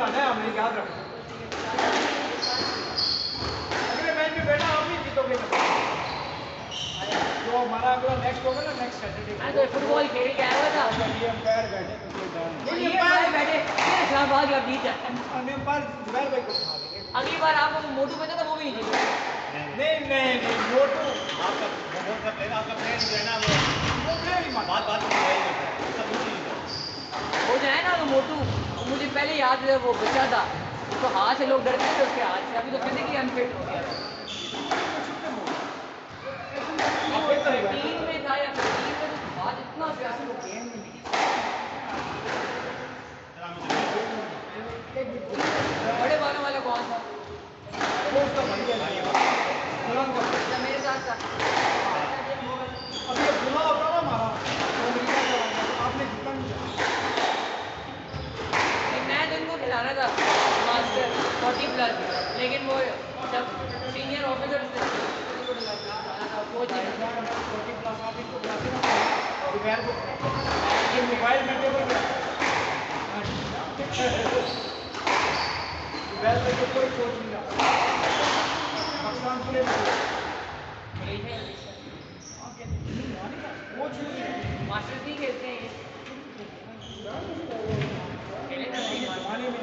खिलाना है हमने, याद रखो। अगले मैच में बेटा आप ही जीतोगे ना। जो हमारा अगला नेक्स्ट होगा ना, नेक्स्ट सैटरडे। तो फुटबॉल खेल के आया हुआ था। ये अंपायर बैठे तो कोई डर नहीं। ये अंपायर बैठे इस्लामाबाद का जीत है। अंपायर जुबैर भाई को उठा देंगे। अगली बार आप मोटू बचा था वो भी नहीं जीता। नहीं मोटू आपका बहुत कर लेना, आपका प्लेयर जो है ना वो प्लेयर ही मान बात में वही होता है, सब कुछ नहीं होता। वो जो है ना वो मोटू, मुझे पहले याद है वो बचा था तो हाथ से लोग डरते थे उसके हाथ से। अभी तो फिजिकली अनफिट हो गया। टीम में था या टीम में तो आज इतना प्यार वो गेम में नहीं। बड़े बालों वाला कौन था? वो उसका बढ़िया मेरे साथ था। अब ये बुला होता ना हमारा आपने जीता नहीं। मैं तो इनको खिलाना था मास्टर 40+, लेकिन वो जब सीनियर ऑफिसर कोच ये मोबाइल में टेबल पे मोबाइल में तो कोई कोच नहीं रहा पाकिस्तान पूरे कोच मास्टर नहीं खेलते हैं खेले ना पानी में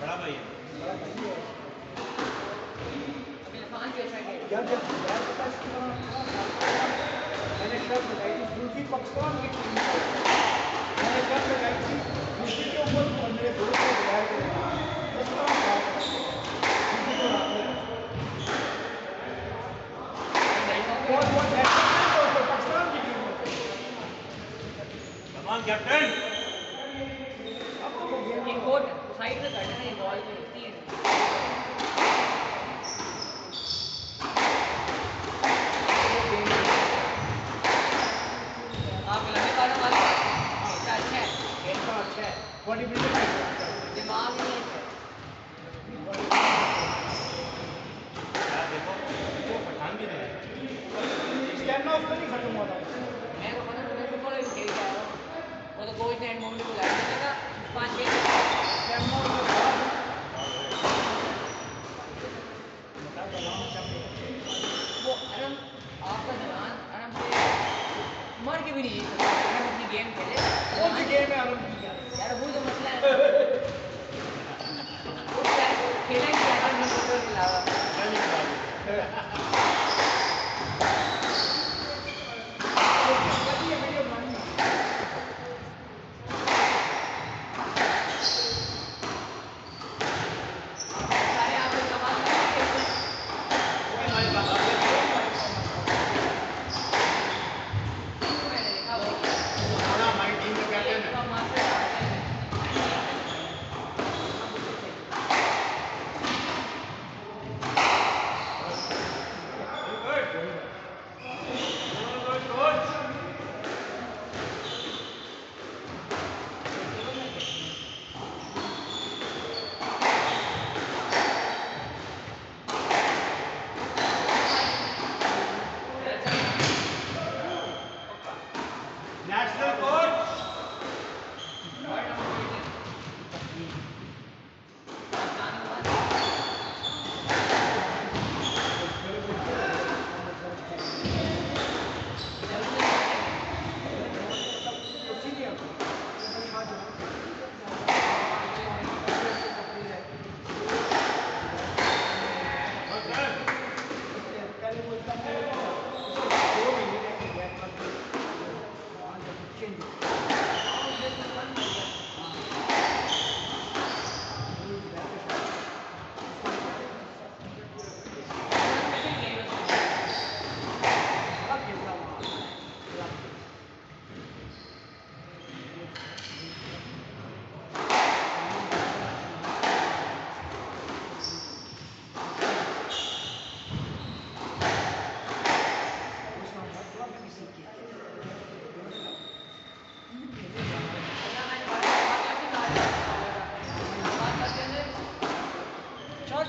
बड़ा भाई है। मैंने शर्त लगाई थी दूसरी पाकिस्तान की टीम को, मैंने शर्त लगाई थी दूसरी के ऊपर मेरे दोस्त को बुलाया करेगा इस तरह पाकिस्तान की टीम में कमान कैप्टन कोर्ट साइड में करना है बॉल में इतनी है। आप लंबे बालों वाले अच्छा है, खेलना अच्छा है, बॉडी बिल्डर दिमाग नहीं है। देखो वो पठान भी नहीं स्टैमिना उसका नहीं खत्म हुआ था। मैं तो पता नहीं फुटबॉल खेल के आया हूँ। वो तो कोच ने एंड मोमेंट को लाया था 5-6 स्टैमिना उसका वो आराम आपका जवान आराम से मर के भी नहीं जीत सकता अगर अपनी गेम खेले। कौन सी गेम है आरंभ की यार वो जो मसला है वो खेलेंगे यार नहीं के अलावा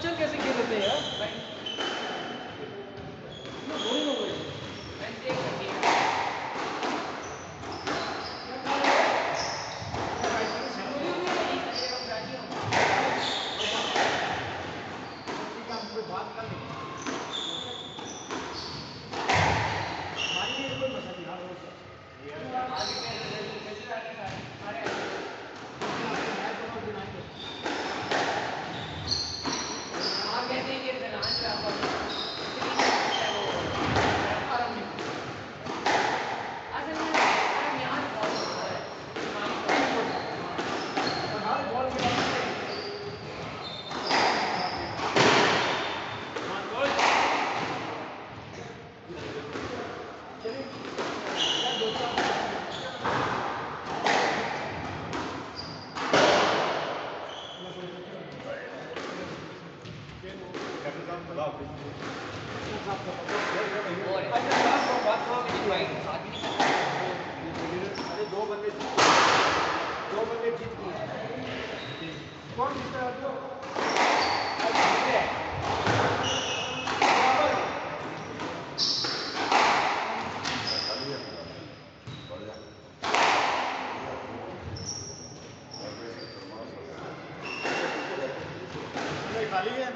मच्छर कैसे खेल लेते हैं यार? बोरिंग हो गई। बात कर लो। मानिए कोई मसला नहीं, हाँ, आप कहते हैं कि फिनांस का असल में यहाँ बहुत होता है हर बॉल के बाद चलिए यार दोस्तों कैप्टन साहब खुदा हाफिज़। और अरे दो बंदे जीत गए। कौन जीता है तो? आज जीते हैं। खाली है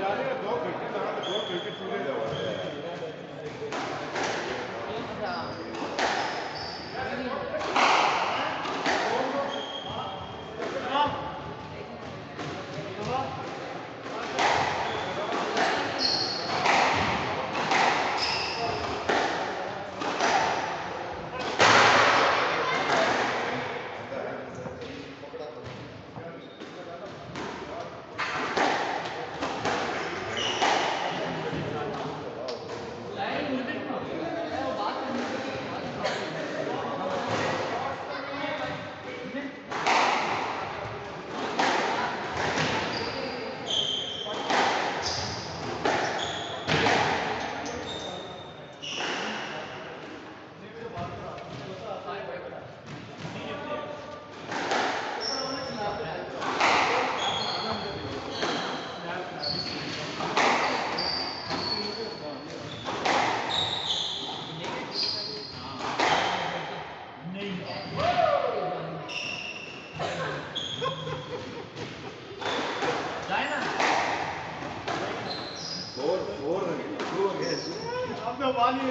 जाने का 2 घंटे लगा तो 2 घंटे पूरे अब तो वाली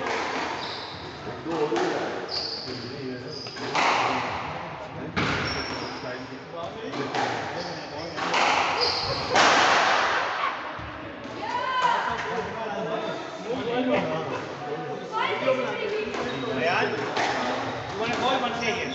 Real, you want to call one say here?